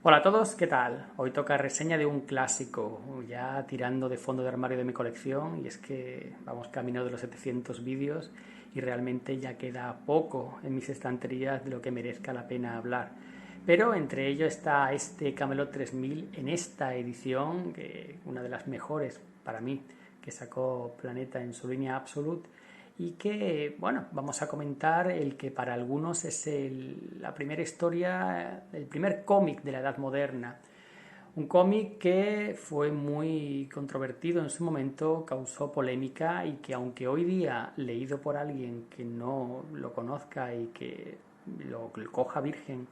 Hola a todos, ¿qué tal? Hoy toca reseña de un clásico, ya tirando de fondo de armario de mi colección, y es que vamos camino de los 700 vídeos y realmente ya queda poco en mis estanterías de lo que merezca la pena hablar. Pero entre ellos está este Camelot 3000 en esta edición, una de las mejores para mí, que sacó Planeta en su línea Absolute, y que, bueno, vamos a comentar el que para algunos es la primera historia, el primer cómic de la Edad Moderna. Un cómic que fue muy controvertido en su momento, causó polémica y que aunque hoy día leído por alguien que no lo conozca y que lo coja virgen,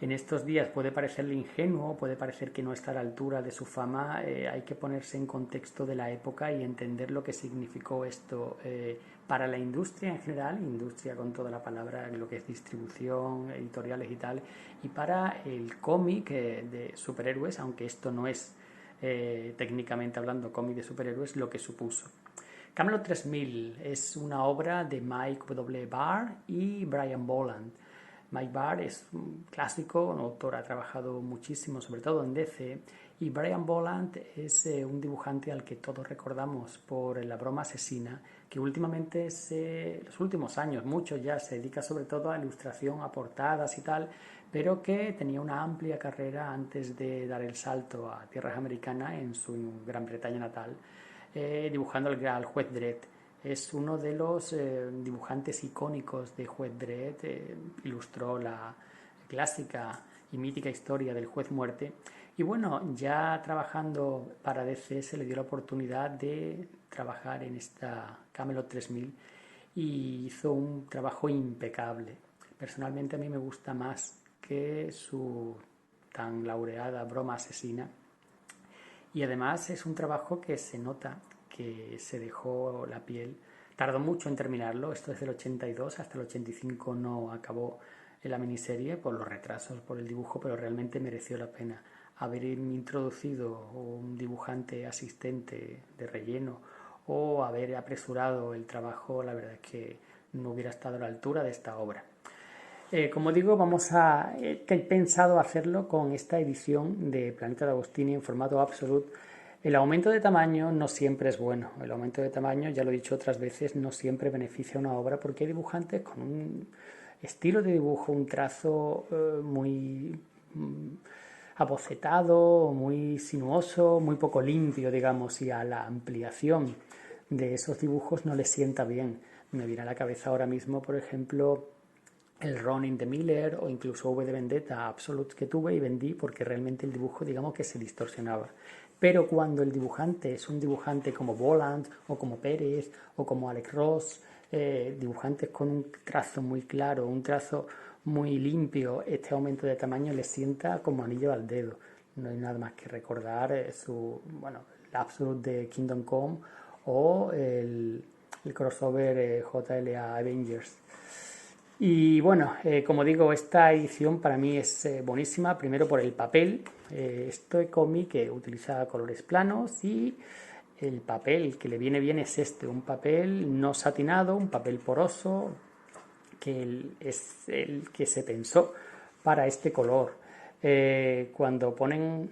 en estos días puede parecerle ingenuo, puede parecer que no está a la altura de su fama, hay que ponerse en contexto de la época y entender lo que significó esto para la industria en general, industria con toda la palabra, lo que es distribución, editoriales y tal, y para el cómic de superhéroes, aunque esto no es técnicamente hablando cómic de superhéroes, lo que supuso. Camelot 3000 es una obra de Mike W. Barr y Brian Boland. Mike Barr es un clásico, un autor, ha trabajado muchísimo, sobre todo en DC, y Brian Boland es un dibujante al que todos recordamos por La broma asesina, que últimamente, los últimos años, mucho ya, se dedica sobre todo a ilustración, a portadas y tal, pero que tenía una amplia carrera antes de dar el salto a tierras americanas en su Gran Bretaña natal, dibujando al juez Dredd. Es uno de los dibujantes icónicos de Juez Dredd, ilustró la clásica y mítica historia del Juez Muerte. Y bueno, ya trabajando para DC se le dio la oportunidad de trabajar en esta Camelot 3000 y hizo un trabajo impecable. Personalmente a mí me gusta más que su tan laureada broma asesina, y además es un trabajo que se nota que se dejó la piel. Tardó mucho en terminarlo, esto es del 82, hasta el 85 no acabó la miniserie por los retrasos, por el dibujo, pero realmente mereció la pena. Haber introducido un dibujante asistente de relleno o haber apresurado el trabajo, la verdad es que no hubiera estado a la altura de esta obra. Como digo, he pensado hacerlo con esta edición de Planeta de Agostini en formato Absolute. El aumento de tamaño no siempre es bueno. El aumento de tamaño, ya lo he dicho otras veces, no siempre beneficia a una obra porque hay dibujantes con un estilo de dibujo, un trazo muy abocetado, muy sinuoso, muy poco limpio, digamos, y a la ampliación de esos dibujos no les sienta bien. Me viene a la cabeza ahora mismo, por ejemplo, el Ronin de Miller o incluso V de Vendetta Absolute que tuve y vendí porque realmente el dibujo, digamos, que se distorsionaba. Pero cuando el dibujante es un dibujante como Boland o como Pérez o como Alex Ross, dibujantes con un trazo muy claro, un trazo muy limpio, este aumento de tamaño les sienta como anillo al dedo. No hay nada más que recordar el Absolute de Kingdom Come o el crossover JLA Avengers. Y bueno, como digo, esta edición para mí es buenísima, primero por el papel. Este cómic que utiliza colores planos y el papel que le viene bien es un papel no satinado, un papel poroso, que es el que se pensó para este color. Cuando ponen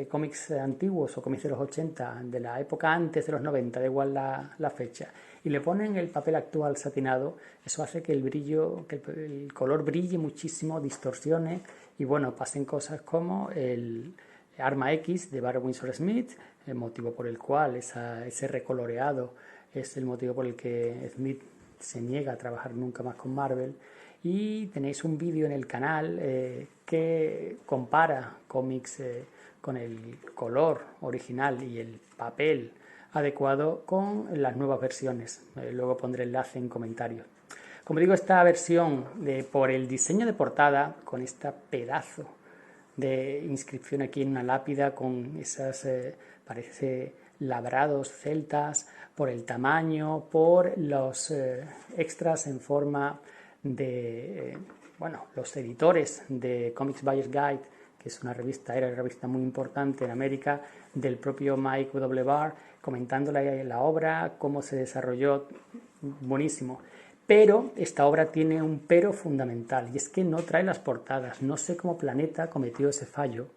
cómics antiguos o cómics de los 80, de la época antes de los 90, da igual la fecha, y le ponen el papel actual satinado, eso hace que el brillo, que el color brille muchísimo, distorsione, y bueno, pasen cosas como el Arma X de Barry Windsor Smith, el motivo por el cual ese recoloreado es el motivo por el que Smith se niega a trabajar nunca más con Marvel. Y tenéis un vídeo en el canal que compara cómics con el color original y el papel adecuado con las nuevas versiones. Luego pondré enlace en comentarios. Como digo, esta versión por el diseño de portada, con esta pedazo de inscripción aquí en una lápida con esas, parece labrados celtas, por el tamaño, por los extras en forma de, los editores de Comics Buyer's Guide, que es era una revista muy importante en América, del propio Mike W. Barr, comentando la obra, cómo se desarrolló, buenísimo. Pero esta obra tiene un pero fundamental, y es que no trae las portadas. No sé cómo Planeta cometió ese fallo,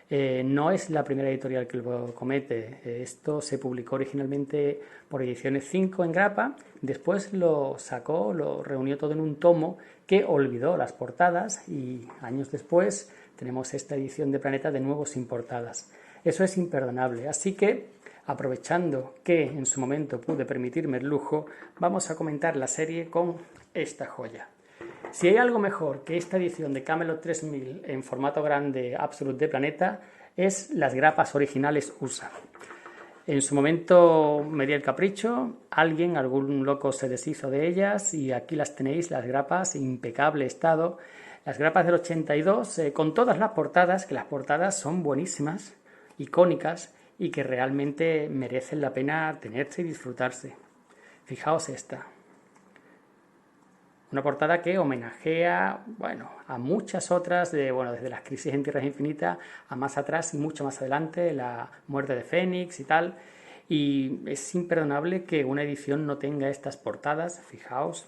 No es la primera editorial que lo comete. Esto se publicó originalmente por Ediciones 5 en grapa, después lo sacó, lo reunió todo en un tomo que olvidó las portadas y años después tenemos esta edición de Planeta de nuevo sin portadas. Eso es imperdonable, así que aprovechando que en su momento pude permitirme el lujo, vamos a comentar la serie con esta joya. Si hay algo mejor que esta edición de Camelot 3000 en formato grande Absolute de Planeta, es las grapas originales USA. En su momento me di el capricho, algún loco se deshizo de ellas y aquí las tenéis, las grapas, impecable estado. Las grapas del 82, con todas las portadas, que las portadas son buenísimas, icónicas y que realmente merecen la pena tenerse y disfrutarse. Fijaos esta. Una portada que homenajea, a muchas otras, desde las crisis en Tierras Infinitas a más atrás y mucho más adelante, la muerte de Fénix y tal. Y es imperdonable que una edición no tenga estas portadas, fijaos.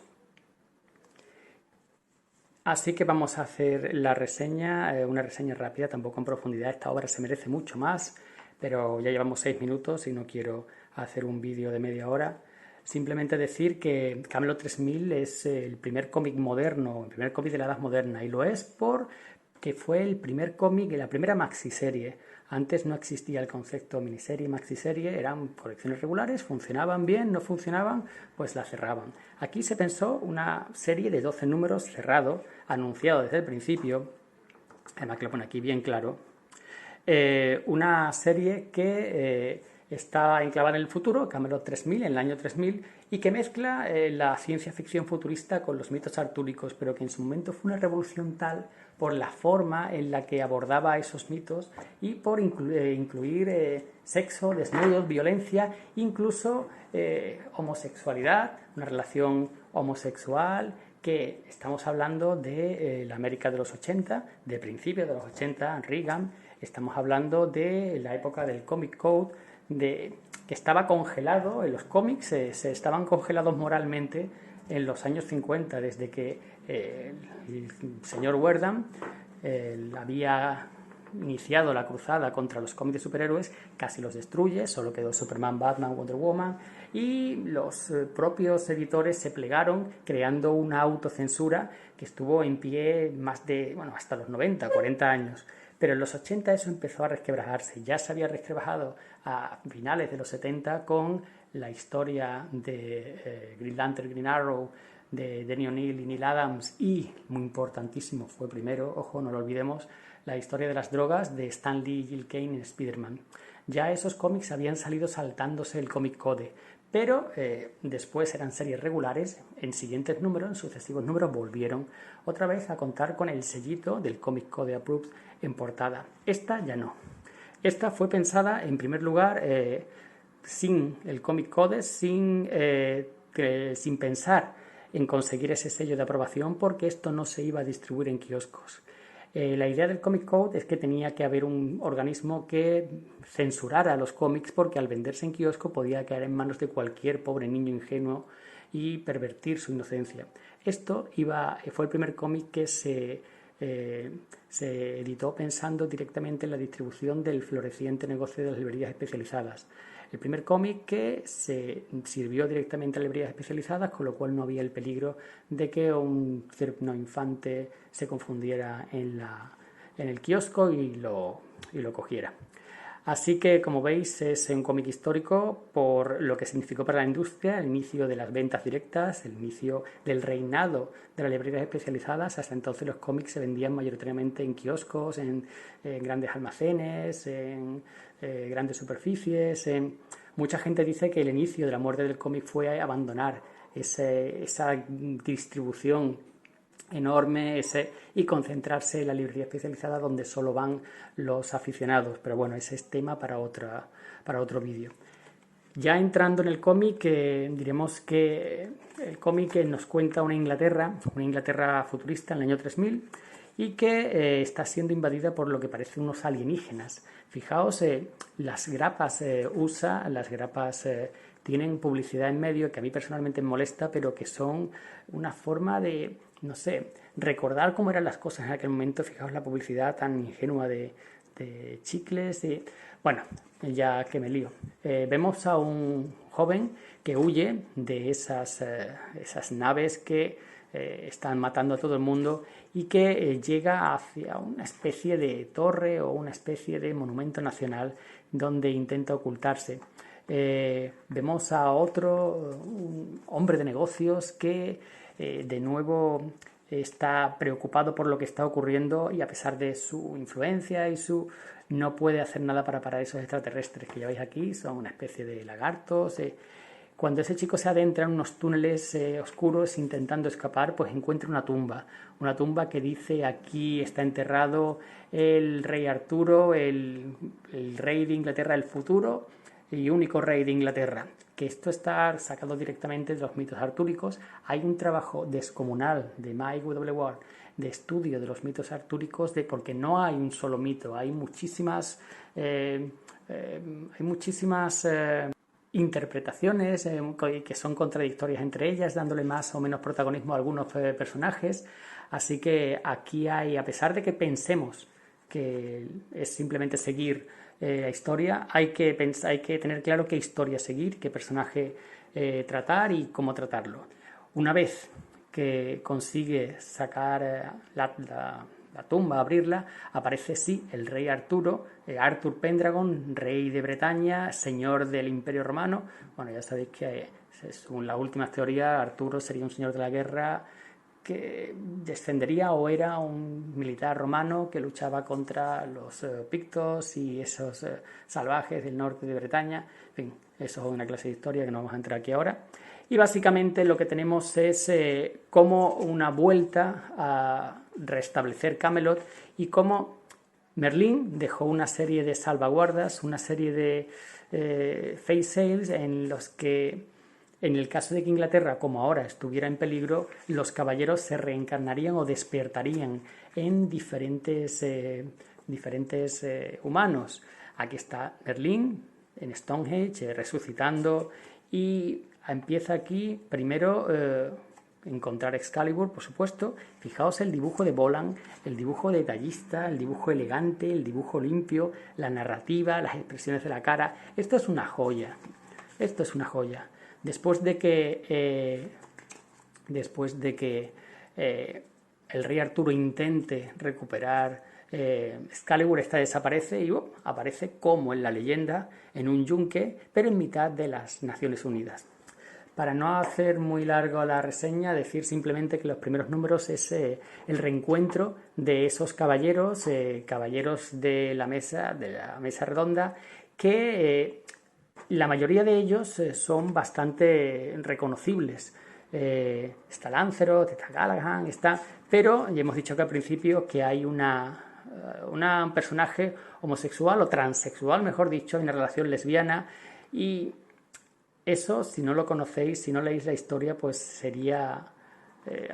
Así que vamos a hacer la reseña, una reseña rápida, tampoco en profundidad. Esta obra se merece mucho más, pero ya llevamos 6 minutos y no quiero hacer un vídeo de media hora. Simplemente decir que Camelot 3000 es el primer cómic moderno, el primer cómic de la Edad Moderna, y lo es porque fue el primer cómic, la primera maxiserie. Antes no existía el concepto miniserie y maxiserie, eran colecciones regulares, funcionaban bien, no funcionaban, pues la cerraban. Aquí se pensó una serie de 12 números cerrado, anunciado desde el principio, además que lo pone aquí bien claro, una serie que está enclavada en el futuro, Camelot 3000, en el año 3000, y que mezcla la ciencia ficción futurista con los mitos artúricos, pero que en su momento fue una revolución tal por la forma en la que abordaba esos mitos y por incluir sexo, desnudos, violencia, incluso homosexualidad, una relación homosexual, que estamos hablando de la América de los 80, de principios de los 80, Reagan, estamos hablando de la época del Comic Code, que estaba congelado en los cómics, se estaban congelados moralmente en los años 50, desde que el señor Wertham había iniciado la cruzada contra los cómics de superhéroes, casi los destruye, solo quedó Superman, Batman, Wonder Woman, y los propios editores se plegaron creando una autocensura que estuvo en pie hasta los 90, 40 años. Pero en los 80 eso empezó a resquebrajarse. Ya se había resquebrajado a finales de los 70 con la historia de Green Lantern, Green Arrow, de Denny O'Neil y Neil Adams, y, muy importantísimo, fue primero, ojo, no lo olvidemos, la historia de las drogas de Stan Lee y Gil Kane en Spider-Man. Ya esos cómics habían salido saltándose el Comic Code, pero después eran series regulares. En siguientes números, en sucesivos números, volvieron otra vez a contar con el sellito del Comic Code Approved en portada. Esta ya no. Esta fue pensada en primer lugar sin el Comic Code, sin pensar en conseguir ese sello de aprobación, porque esto no se iba a distribuir en kioscos. La idea del Comic Code es que tenía que haber un organismo que censurara los cómics, porque al venderse en kiosco podía caer en manos de cualquier pobre niño ingenuo y pervertir su inocencia. Esto fue el primer cómic que se editó pensando directamente en la distribución del floreciente negocio de las librerías especializadas. El primer cómic que se sirvió directamente a librerías especializadas, con lo cual no había el peligro de que un tierno infante se confundiera en el kiosco y lo cogiera. Así que, como veis, es un cómic histórico por lo que significó para la industria, el inicio de las ventas directas, el inicio del reinado de las librerías especializadas. Hasta entonces los cómics se vendían mayoritariamente en kioscos, en grandes almacenes, en grandes superficies. Mucha gente dice que el inicio de la muerte del cómic fue abandonar esa distribución enorme y concentrarse en la librería especializada donde solo van los aficionados, pero bueno, ese es tema para otro vídeo. Ya entrando en el cómic, diremos que el cómic nos cuenta una Inglaterra futurista en el año 3000 y que está siendo invadida por lo que parecen unos alienígenas. Fijaos, las grapas USA, las grapas tienen publicidad en medio que a mí personalmente me molesta, pero que son una forma de, no sé, recordar cómo eran las cosas en aquel momento. Fijaos la publicidad tan ingenua de de chicles y... Bueno, ya que me lío. Vemos a un joven que huye de esas naves que están matando a todo el mundo y que llega hacia una especie de torre o una especie de monumento nacional donde intenta ocultarse. Vemos a otro un hombre de negocios que de nuevo está preocupado por lo que está ocurriendo y a pesar de su influencia y no puede hacer nada para parar esos extraterrestres que ya veis aquí, son una especie de lagartos. Cuando ese chico se adentra en unos túneles oscuros intentando escapar, pues encuentra una tumba que dice: aquí está enterrado el rey Arturo, el rey de Inglaterra del futuro y único rey de Inglaterra. Que esto está sacado directamente de los mitos artúricos. Hay un trabajo descomunal de Mike W. Ward de estudio de los mitos artúricos, porque no hay un solo mito, hay muchísimas interpretaciones que son contradictorias entre ellas, dándole más o menos protagonismo a algunos personajes. Así que aquí hay, a pesar de que pensemos que es simplemente seguir la historia, hay que tener claro qué historia seguir, qué personaje tratar y cómo tratarlo. Una vez que consigue sacar la tumba, abrirla, aparece sí el rey Arturo, Arthur Pendragon, rey de Bretaña, señor del Imperio Romano. Bueno, ya sabéis que según las últimas teorías, Arturo sería un señor de la guerra que descendería o era un militar romano que luchaba contra los pictos y esos salvajes del norte de Bretaña. En fin, eso es una clase de historia que no vamos a entrar aquí ahora. Y básicamente lo que tenemos es como una vuelta a restablecer Camelot y cómo Merlín dejó una serie de salvaguardas, una serie de face sales en los que, en el caso de que Inglaterra, como ahora, estuviera en peligro, los caballeros se reencarnarían o despertarían en diferentes humanos. Aquí está Merlín en Stonehenge resucitando y empieza aquí primero encontrar Excalibur, por supuesto. Fijaos el dibujo de Bolan, el dibujo detallista, el dibujo elegante, el dibujo limpio, la narrativa, las expresiones de la cara. Esto es una joya. Esto es una joya. Después de que el rey Arturo intente recuperar Excalibur, esta desaparece y aparece como en la leyenda, en un yunque, pero en mitad de las Naciones Unidas. Para no hacer muy largo la reseña, decir simplemente que los primeros números es el reencuentro de esos caballeros, caballeros de la mesa redonda, que la mayoría de ellos son bastante reconocibles. Está Lancelot, está Galahad, pero ya hemos dicho que al principio que hay un personaje homosexual o transexual, mejor dicho, en una relación lesbiana, y eso, si no lo conocéis, si no leéis la historia, pues sería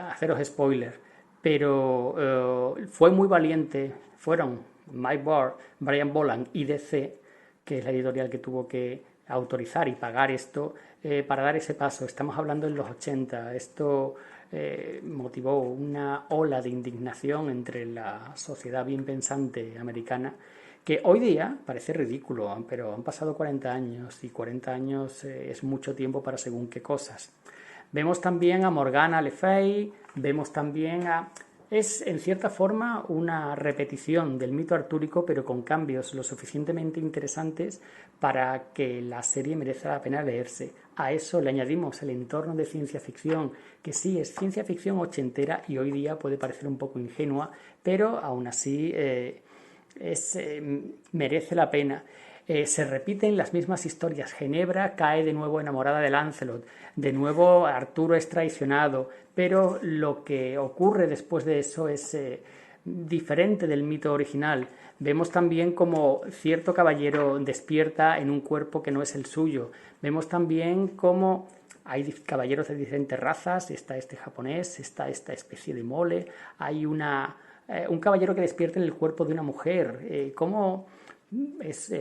haceros spoiler. Pero fue muy valiente, fueron Mike Ward, Brian Boland y DC, que es la editorial que tuvo que autorizar y pagar esto para dar ese paso. Estamos hablando en los 80. Esto motivó una ola de indignación entre la sociedad bien pensante americana, que hoy día parece ridículo, pero han pasado 40 años y 40 años es mucho tiempo para según qué cosas. Vemos también a Morgana Le Fay, vemos también Es en cierta forma una repetición del mito artúrico, pero con cambios lo suficientemente interesantes para que la serie merezca la pena leerse. A eso le añadimos el entorno de ciencia ficción, que sí es ciencia ficción ochentera y hoy día puede parecer un poco ingenua, pero aún así merece la pena. Se repiten las mismas historias. Ginebra cae de nuevo enamorada de Lancelot, de nuevo Arturo es traicionado, pero lo que ocurre después de eso es diferente del mito original. Vemos también como cierto caballero despierta en un cuerpo que no es el suyo. Vemos también como hay caballeros de diferentes razas, está este japonés, está esta especie de mole, hay un caballero que despierta en el cuerpo de una mujer. ¿Cómo es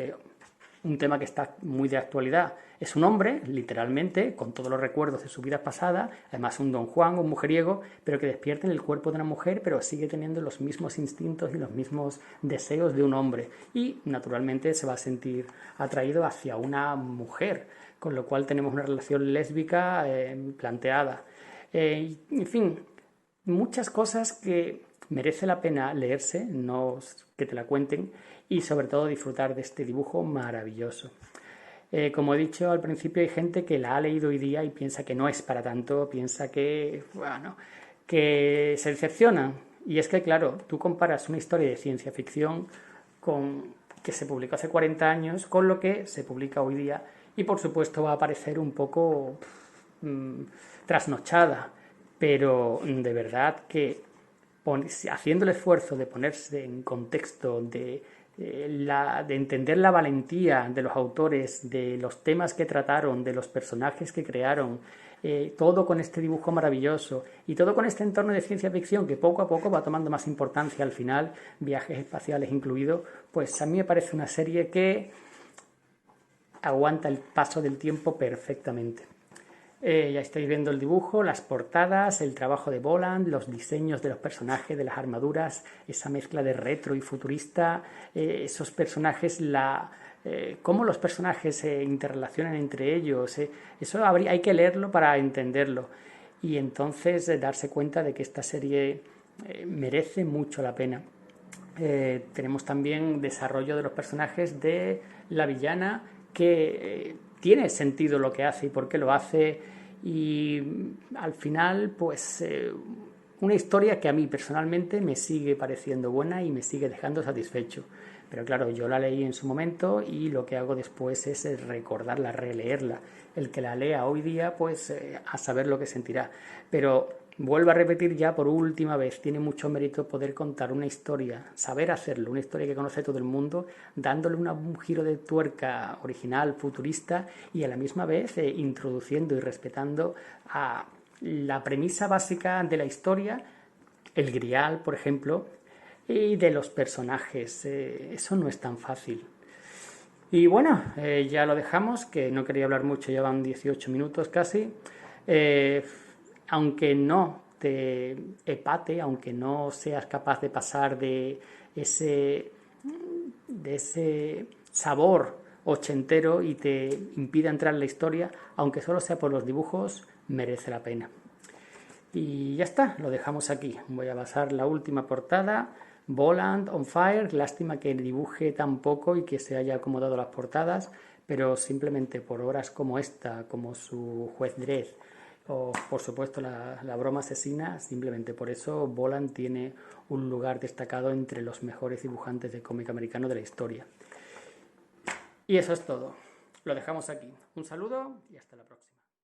un tema que está muy de actualidad? Es un hombre, literalmente, con todos los recuerdos de su vida pasada, además un don Juan, un mujeriego, pero que despierta en el cuerpo de una mujer, pero sigue teniendo los mismos instintos y los mismos deseos de un hombre. Y, naturalmente, se va a sentir atraído hacia una mujer, con lo cual tenemos una relación lésbica planteada. En fin, muchas cosas que merece la pena leerse, no que te la cuenten, y sobre todo disfrutar de este dibujo maravilloso. Como he dicho al principio, hay gente que la ha leído hoy día y piensa que no es para tanto, piensa que, bueno, que se decepciona. Y es que, claro, tú comparas una historia de ciencia ficción que se publicó hace 40 años con lo que se publica hoy día y, por supuesto, va a parecer un poco trasnochada, pero de verdad que haciendo el esfuerzo de ponerse en contexto, de entender la valentía de los autores, de los temas que trataron, de los personajes que crearon, todo con este dibujo maravilloso y todo con este entorno de ciencia ficción que poco a poco va tomando más importancia al final, viajes espaciales incluidos, pues a mí me parece una serie que aguanta el paso del tiempo perfectamente. Ya estáis viendo el dibujo, las portadas, el trabajo de Voland, los diseños de los personajes, de las armaduras, esa mezcla de retro y futurista, esos personajes, cómo los personajes se interrelacionan entre ellos. Eso hay que leerlo para entenderlo y entonces darse cuenta de que esta serie merece mucho la pena. Tenemos también desarrollo de los personajes de la villana que tiene sentido lo que hace y por qué lo hace y al final pues una historia que a mí personalmente me sigue pareciendo buena y me sigue dejando satisfecho. Pero claro, yo la leí en su momento y lo que hago después es recordarla, releerla. El que la lea hoy día pues a saber lo que sentirá. Pero vuelvo a repetir ya por última vez, tiene mucho mérito poder contar una historia, saber hacerlo, una historia que conoce todo el mundo, dándole un giro de tuerca original, futurista y a la misma vez introduciendo y respetando a la premisa básica de la historia, el grial, por ejemplo, y de los personajes. Eso no es tan fácil. Y bueno, ya lo dejamos, que no quería hablar mucho, ya van 18 minutos casi. Aunque no te epate, aunque no seas capaz de pasar de ese sabor ochentero y te impida entrar en la historia, aunque solo sea por los dibujos, merece la pena. Y ya está, lo dejamos aquí. Voy a pasar la última portada. Voland on Fire, lástima que dibuje tan poco y que se haya acomodado las portadas, pero simplemente por obras como esta, como su Juez Dredd, o por supuesto la broma asesina, simplemente por eso Voland tiene un lugar destacado entre los mejores dibujantes de cómic americano de la historia. Y eso es todo. Lo dejamos aquí. Un saludo y hasta la próxima.